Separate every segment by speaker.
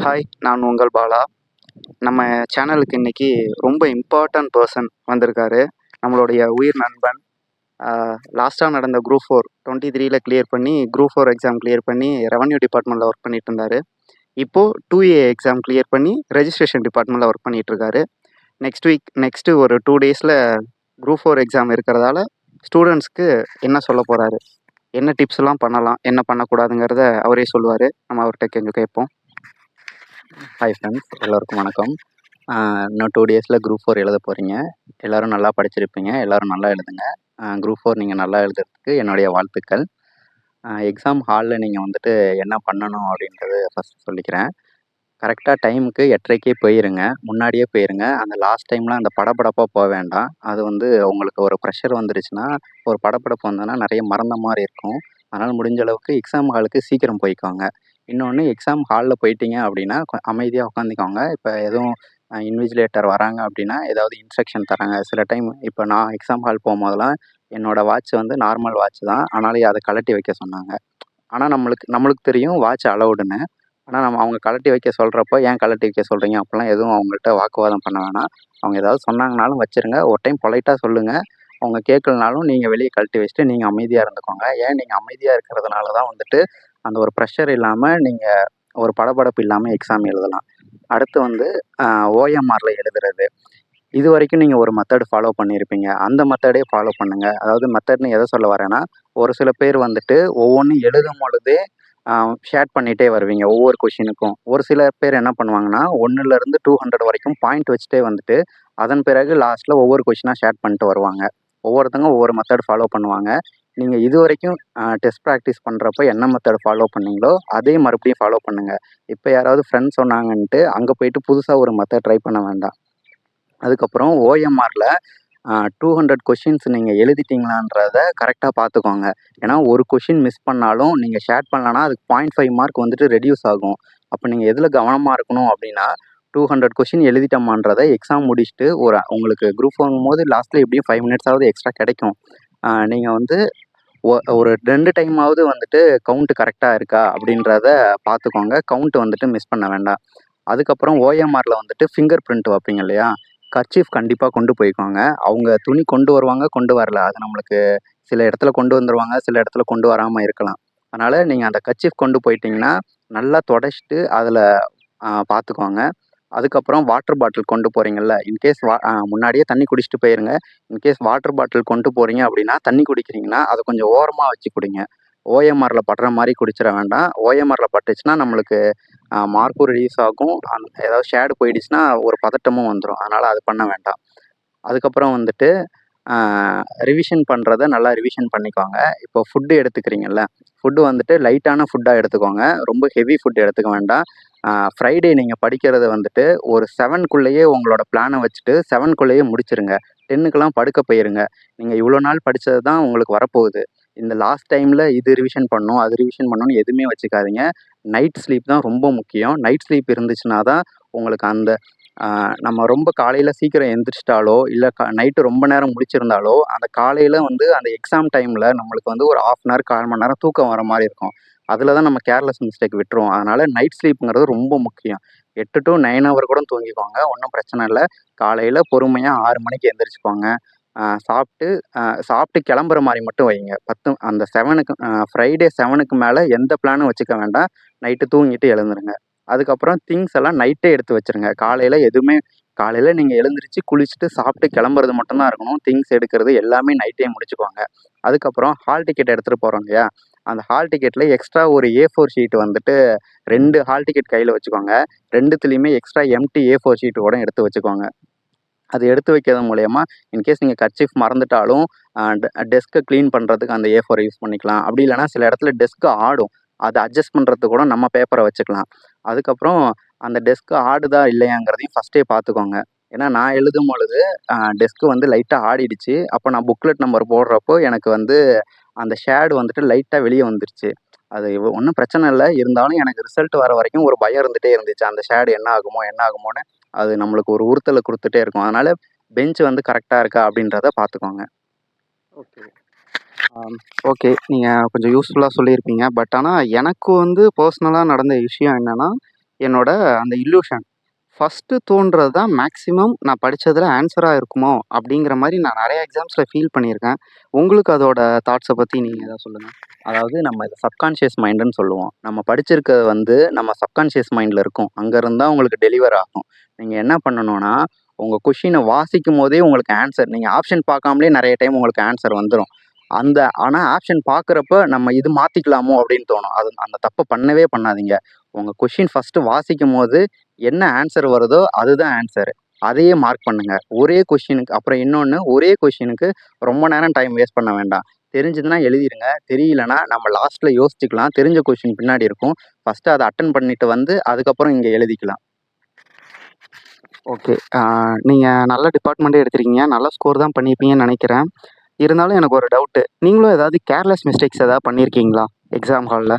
Speaker 1: Hi, நான் உங்கள் பாலா. நம்ம சேனலுக்கு இன்னைக்கு ரொம்ப இம்பார்ட்டன்ட் பர்சன் வந்திருக்காரு. நம்மளுடைய உயிர் நண்பன். லாஸ்ட்டாக நடந்த குரூப் 4 23ல கிளியர் பண்ணி குரூப் 4 எக்ஸாம் கிளியர் பண்ணி ரெவன்யூ டிபார்ட்மெண்ட்டில் ஒர்க் பண்ணிட்டு இருந்தார். இப்போது 2A எக்ஸாம் கிளியர் பண்ணி ரெஜிஸ்ட்ரேஷன் டிபார்ட்மெண்ட்டில் ஒர்க் பண்ணிட்டு இருக்காரு. நெக்ஸ்ட்டு ஒரு 2 டேஸில் குரூப் 4 எக்ஸாம் இருக்கிறதால ஸ்டூடெண்ட்ஸ்க்கு என்ன சொல்ல போகிறாரு, என்ன டிப்ஸ்லாம் பண்ணலாம், என்ன பண்ணக்கூடாதுங்கிறத அவரே சொல்லுவார். நம்ம அவர்கிட்ட கொஞ்சம் கேட்போம்.
Speaker 2: ஹாய் ஃப்ரெண்ட்ஸ், எல்லோருக்கும் வணக்கம். இன்னும் 2 டேஸில் குரூப் 4 எழுத போகிறீங்க. எல்லோரும் நல்லா படிச்சிருப்பீங்க. எல்லோரும் நல்லா எழுதுங்க. குரூப் 4 நீங்கள் நல்லா எழுதுறதுக்கு என்னுடைய வாழ்த்துக்கள். எக்ஸாம் ஹாலில் நீங்கள் வந்துட்டு என்ன பண்ணணும் அப்படின்றது ஃபஸ்ட் சொல்லிக்கிறேன். கரெக்டாக டைமுக்கு 8:30க்கே போயிருங்க. முன்னாடியே போயிருங்க. அந்த லாஸ்ட் டைம்லாம் அந்த படபடப்பாக போக வேண்டாம். அது வந்து உங்களுக்கு ஒரு ப்ரெஷர் வந்துருச்சுன்னா, ஒரு படபடப்பு வந்ததுன்னா நிறைய மறந்த மாதிரி இருக்கும். அதனால் முடிஞ்ச அளவுக்கு எக்ஸாம் ஹாலுக்கு சீக்கிரம் போய்க்கோங்க. இன்னொன்று, எக்ஸாம் ஹாலில் போயிட்டீங்க அப்படின்னா அமைதியாக உட்காந்துக்கோங்க. இப்போ எதுவும் இன்விஜிலேட்டர் வராங்க அப்படின்னா ஏதாவது இன்ஸ்ட்ரக்ஷன் தராங்க. சில டைம் இப்போ நான் எக்ஸாம் ஹால் போகும்போதெல்லாம் என்னோடய வாட்ச் வந்து நார்மல் வாட்ச் தான். ஆனாலும் அதை கழட்டி வைக்க சொன்னாங்க. ஆனால் நம்மளுக்கு தெரியும் வாட்ச் அலவுடுன்னு. ஆனால் அவங்க கழட்டி வைக்க சொல்கிறப்போ, ஏன் கழட்டி வைக்க சொல்கிறீங்க அப்படிலாம் எதுவும் அவங்கள்ட்ட வாக்குவாதம் பண்ண வேணாம். அவங்க ஏதாவது சொன்னாங்கனாலும் வச்சுருங்க. ஒரு டைம் பொலைட்டாக சொல்லுங்கள். அவங்க கேட்கலனாலும் நீங்கள் வெளியே கழட்டி வச்சுட்டு நீங்கள் அமைதியாக இருந்துக்கோங்க. ஏன் நீங்கள் அமைதியாக இருக்கிறதுனால தான் வந்துட்டு அந்த ஒரு ப்ரெஷர் இல்லாமல் நீங்கள் ஒரு படபடப்பு இல்லாமல் எக்ஸாம் எழுதலாம். அடுத்து வந்து ஓஎம்ஆரில் எழுதுறது. இது வரைக்கும் நீங்கள் ஒரு மெத்தட் ஃபாலோ பண்ணியிருப்பீங்க. அந்த மெத்தடே ஃபாலோ பண்ணுங்கள். அதாவது மெத்தட்னு எதை சொல்ல வரேன்னா, ஒரு சில பேர் வந்துட்டு ஒவ்வொன்றும் எழுதும் பொழுதே ஷேட் பண்ணிகிட்டே வருவீங்க ஒவ்வொரு கொஷினுக்கும். ஒரு சில பேர் என்ன பண்ணுவாங்கன்னா 1லேருந்து 200 வரைக்கும் பாயிண்ட் வச்சுட்டே வந்துட்டு அதன் பிறகு லாஸ்ட்டில் ஒவ்வொரு கொஷினாக ஷேட் பண்ணிட்டு வருவாங்க. ஒவ்வொருத்தங்க ஒவ்வொரு மெத்தட் ஃபாலோ பண்ணுவாங்க. நீங்கள் இது வரைக்கும் டெஸ்ட் ப்ராக்டிஸ் பண்ணுறப்ப என்ன மெத்தட் ஃபாலோ பண்ணீங்களோ அதே மறுபடியும் ஃபாலோ பண்ணுங்கள். இப்போ யாராவது ஃப்ரெண்ட்ஸ் சொன்னாங்கன்ட்டு அங்கே போயிட்டு புதுசாக ஒரு மெத்தட் ட்ரை பண்ண வேண்டாம். அதுக்கப்புறம் ஓஎம்ஆரில் 200 கொஷின்ஸ் நீங்கள் எழுதிட்டீங்களான்றத கரெக்டாக பார்த்துக்கோங்க. ஏன்னா ஒரு கொஷின் மிஸ் பண்ணாலும் நீங்கள் ஷேர் பண்ணலன்னா அதுக்கு 0.5 மார்க் வந்துட்டு ரெடியூஸ் ஆகும். அப்போ நீங்கள் எதில் கவனமாக இருக்கணும் அப்படின்னா 200 கொஷின் எழுதிட்டோமான்றதை எக்ஸாம் முடிச்சுட்டு உங்களுக்கு குரூப் போகும்போது லாஸ்ட்டில் எப்படியும் 5 மினிட்ஸாவது எக்ஸ்ட்ரா கிடைக்கும். நீங்கள் வந்து ஒரு 2 டைமாவது வந்துட்டு கவுண்ட்டு கரெக்டாக இருக்கா அப்படின்றத பார்த்துக்கோங்க. கவுண்ட் வந்துட்டு மிஸ் பண்ண வேண்டாம். அதுக்கப்புறம் ஓஎம்ஆரில் வந்துட்டு ஃபிங்கர் பிரிண்ட் வைப்பீங்க இல்லையா, கர்ச்சீஃப் கண்டிப்பாக கொண்டு போய்க்கோங்க. அவங்க துணி கொண்டு வருவாங்க, கொண்டு வரல. அது நம்மளுக்கு சில இடத்துல கொண்டு வந்துருவாங்க, சில இடத்துல கொண்டு வராமல் இருக்கலாம். அதனால் நீங்கள் அந்த கர்ச்சீஃப் கொண்டு போயிட்டீங்கன்னா நல்லா தொடச்சிட்டு அதில் பார்த்துக்கோங்க. அதுக்கப்புறம் வாட்டர் பாட்டில் கொண்டு போகிறீங்கல்ல, இன்கேஸ் முன்னாடியே தண்ணி குடிச்சிட்டு போயிருங்க. இன்கேஸ் வாட்டர் பாட்டில் கொண்டு போகிறீங்க அப்படின்னா, தண்ணி குடிக்கிறீங்கன்னா அதை கொஞ்சம் ஓரமாக வச்சு குடிங்க. ஓஎம்ஆரில் படுற மாதிரி குடிச்சிட வேண்டாம். ஓஎம்ஆரில் பட்டுச்சுன்னா நம்மளுக்கு மார்க்கும் ரிலீஸ் ஆகும். ஏதாவது ஷேடு போயிடுச்சுன்னா ஒரு பதட்டமும் வந்துடும். அதனால் அது பண்ண வேண்டாம். அதுக்கப்புறம் வந்துட்டு ரிவிஷன் பண்ணுறத நல்லா ரிவிஷன் பண்ணிக்கோங்க. இப்போ ஃபுட்டு எடுத்துக்கிறீங்கல்ல, ஃபுட்டு வந்துட்டு லைட்டான ஃபுட்டாக எடுத்துக்கோங்க. ரொம்ப ஹெவி ஃபுட் எடுத்துக்க வேண்டாம். ஃப்ரைடே நீங்கள் படிக்கிறத வந்துட்டு ஒரு 7க்குள்ளேயே உங்களோட பிளானை வச்சுட்டு 7க்குள்ளேயே முடிச்சிருங்க. 10க்குலாம் படுக்க போயிருங்க. நீங்கள் இவ்வளோ நாள் படித்தது தான் உங்களுக்கு வரப்போகுது. இந்த லாஸ்ட் டைமில் இது ரிவிஷன் பண்ணணும், அது ரிவிஷன் பண்ணணும்னு எதுவுமே வச்சுக்காதீங்க. நைட் ஸ்லீப் தான் ரொம்ப முக்கியம். நைட் ஸ்லீப் இருந்துச்சுன்னா தான் உங்களுக்கு அந்த நம்ம ரொம்ப காலையில் சீக்கிரம் எந்திரிச்சிட்டாலோ இல்லை நைட்டு ரொம்ப நேரம் முழிச்சிருந்தாலோ அந்த காலையில் வந்து அந்த எக்ஸாம் டைமில் நம்மளுக்கு வந்து ஒரு 1/2 மணி நேரம் 1/4 மணி நேரம் தூக்கம் வர மாதிரி இருக்கும். அதில் தான் நம்ம கேர்லெஸ் மிஸ்டேக் விட்டுருவோம். அதனால் நைட் ஸ்லீப்புங்கிறது ரொம்ப முக்கியம். 8 to 9 ஹவர் கூட தூங்கிக்கோங்க, ஒன்றும் பிரச்சனை இல்லை. காலையில் பொறுமையாக 6 மணிக்கு எந்திரிச்சுக்கோங்க. சாப்பிட்டு கிளம்புற மாதிரி மட்டும் வைங்க. அந்த 7க்கு ஃப்ரைடே 7க்கு மேலே எந்த பிளானும் வச்சுக்க வேண்டாம். நைட்டு தூங்கிட்டு எழுந்துருங்க. அதுக்கப்புறம் திங்ஸ் எல்லாம் நைட்டே எடுத்து வச்சுருங்க. காலையில் நீங்கள் எழுந்திரிச்சு குளிச்சுட்டு சாப்பிட்டு கிளம்புறது மட்டும்தான் இருக்கணும். திங்ஸ் எடுக்கிறது எல்லாமே நைட்டே முடிச்சுக்கோங்க. அதுக்கப்புறம் ஹால் டிக்கெட் எடுத்துகிட்டு போகிறோம் இல்லையா, அந்த ஹால் டிக்கெட்டில் எக்ஸ்ட்ரா ஒரு A4 ஷீட் வந்துட்டு 2 ஹால் டிக்கெட் கையில் வச்சுக்கோங்க. 2த்துலேயுமே எக்ஸ்ட்ரா எம்டி A4 ஷீட்டு கூட எடுத்து வச்சுக்கோங்க. அது எடுத்து வைக்கிறது மூலயமா இன்கேஸ் நீங்கள் கர்ச்சீஃப் மறந்துட்டாலும் டெஸ்க்கை க்ளீன் பண்ணுறதுக்கு அந்த A4 யூஸ் பண்ணிக்கலாம். அப்படி இல்லைனா சில இடத்துல டெஸ்க்கு ஆடும், அதை அட்ஜஸ்ட் பண்ணுறதுக்கு கூட நம்ம பேப்பரை வச்சுக்கலாம். அதுக்கப்புறம் அந்த டெஸ்க்கு ஆடுதா இல்லையாங்கிறதையும் ஃபஸ்ட்டே பார்த்துக்கோங்க. ஏன்னா நான் எழுதும் பொழுது டெஸ்க்கு வந்து லைட்டாக ஆடிடுச்சு. அப்போ நான் புக்லெட் நம்பர் போடுறப்போ எனக்கு வந்து அந்த ஷேடு வந்துட்டு லைட்டாக வெளியே வந்துருச்சு. அது ஒன்றும் பிரச்சனை இல்லை. இருந்தாலும் எனக்கு ரிசல்ட் வர வரைக்கும் ஒரு பயம் இருந்துகிட்டே இருந்துச்சு. அந்த ஷேடு என்ன ஆகுமோன்னு அது நம்மளுக்கு ஒரு உறுத்தலை கொடுத்துட்டே இருக்கும். அதனால் பெஞ்ச் வந்து கரெக்டாக இருக்கா அப்படின்றத பார்த்துக்கோங்க.
Speaker 1: ஓகே, நீங்கள் கொஞ்சம் யூஸ்ஃபுல்லாக சொல்லியிருப்பீங்க. பட் ஆனால் எனக்கு வந்து பர்சனலாக நடந்த விஷயம் என்னென்னா, என்னோட அந்த இல்லூஷன். ஃபர்ஸ்ட்டு தோன்றது தான் மேக்ஸிமம் நான் படிச்சதுல ஆன்ஸரா இருக்குமோ! அப்படிங்கிற மாரி நான் நெறைய எக்ஸாம்ஸ்ல ஃபீல் பண்ணியிருக்கேன். உங்களுக்கு அதோட தாட்ஸ பத்தி நீங்க ஏதாவது சொல்லுங்க.
Speaker 2: அதாவது நம்ம இத சப்கான்ஷியஸ் மைண்டுன்னு சொல்லுவோம். நம்ம படிச்சிருக்கிறது வந்து நம்ம சப்கான்ஷியஸ் மைண்ட்ல இருக்கும். அங்கருந்து தான் உங்களுக்கு டெலிவர் ஆகும். நீங்க என்ன பண்ணணும்னா, உங்க கொஸ்டின வாசிக்கும்போதே உங்களுக்கு ஆன்ஸர் நீங்க ஆப்ஷன் பார்க்காமலே நெறைய டைம் உங்களுக்கு ஆன்ஸர் வந்துரும். ஆனா ஆப்ஷன் பார்க்குறப்ப நம்ம இது மாத்திக்கலாமோ அப்படின்னு தோணும். அந்த தப்ப பண்ணவே பண்ணாதீங்க. உங்க கொஸ்டின் ஃபர்ஸ்ட்டு வாசிக்கும்போது என்ன ஆன்ஸர் வருதோ அதுதான் ஆன்ஸர். அதையே மார்க் பண்ணுங்க. ஒரே கொஸ்டினுக்கு அப்புறம் இன்னொன்னு ஒரே கொஸ்டினுக்கு ரொம்ப நேரம் டைம் வேஸ்ட் பண்ண வேண்டாம். தெரிஞ்சதுன்னா எழுதிருங்க. தெரியலன்னா நம்ம லாஸ்ட்ல யோசிச்சுக்கலாம். தெரிஞ்ச கொஸ்டின் பின்னாடி இருக்கும். ஃபர்ஸ்ட்டு அத அட்டெண்ட் பண்ணிட்டு வந்து அதுக்கப்புறம் இங்க எழுதிக்கலாம்.
Speaker 1: ஓகே. நீங்க நல்ல டிபார்ட்மெண்ட்டே எடுத்திருக்கீங்க. நல்ல ஸ்கோர் தான் பண்ணியிருப்பீங்கன்னு நெனைக்கிறேன். இருந்தாலும் எனக்கு ஒரு டவுட்டு. நீங்களும் ஏதாவது கேர்லெஸ் மிஸ்டேக்ஸ் ஏதாவது பண்ணியிருக்கீங்களா? எக்ஸாம் ஹால்ல?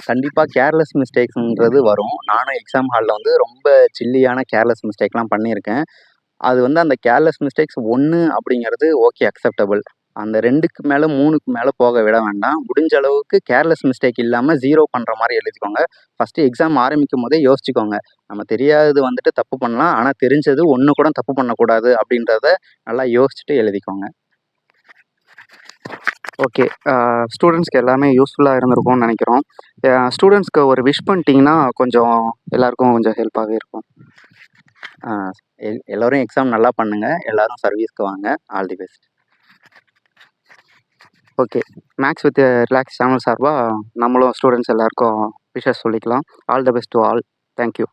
Speaker 2: கண்டிப்பா கேர்லெஸ் மிஸ்டேக்ஸ்ன்றது வரும். நானும் எக்ஸாம் ஹால்ல வந்து ரொம்ப சில்லியான கேர்லெஸ் மிஸ்டேக்லாம் பண்ணியிருக்கேன். அது வந்து அந்த கேர்லெஸ் மிஸ்டேக்ஸ் 1 அப்படிங்கிறது ஓகே அக்செப்டபிள். அந்த 2க்கு மேல 3க்கு மேல போக விட வேண்டாம். முடிஞ்ச அளவுக்கு கேர்லெஸ் மிஸ்டேக் இல்லாம 0 பண்ற மாரி எழுதிக்கோங்க. ஃபர்ஸ்ட்டு எக்ஸாம் ஆரம்பிக்கும்போதே யோசிச்சுக்கோங்க. நம்ம தெரியாதது வந்துட்டு தப்பு பண்ணலாம். ஆனா தெரிஞ்சது 1 கூட தப்பு பண்ணக்கூடாது அப்படின்றத நல்லா யோசிச்சுட்டு எழுதிக்கோங்க.
Speaker 1: ஓகே. ஸ்டூடண்ட்ஸ்க்கு எல்லாமே யூஸ்ஃபுல்லா இருந்திருக்கும்னு நெனைக்கிறோம். ஸ்டூடண்ட்ஸ்க்கு ஒரு விஷ் பண்ணிட்டீங்கன்னா, கொஞ்சம் எல்லாருக்கும் கொஞ்சம் ஹெல்ப்பாவே இருக்கும்.
Speaker 2: ஆ எல்லாரும் எக்ஸாம் நல்லா பண்ணுங்க. எல்லாரும் சர்வீஸ்க்கு வாங்க. All the best.
Speaker 1: Okay. Maths with relax channel சார்பா நம்மளும் ஸ்டூடண்ட்ஸ் எல்லாருக்கும் விஷஸ் சொல்லிக்கலாம். All the best to all. Thank you.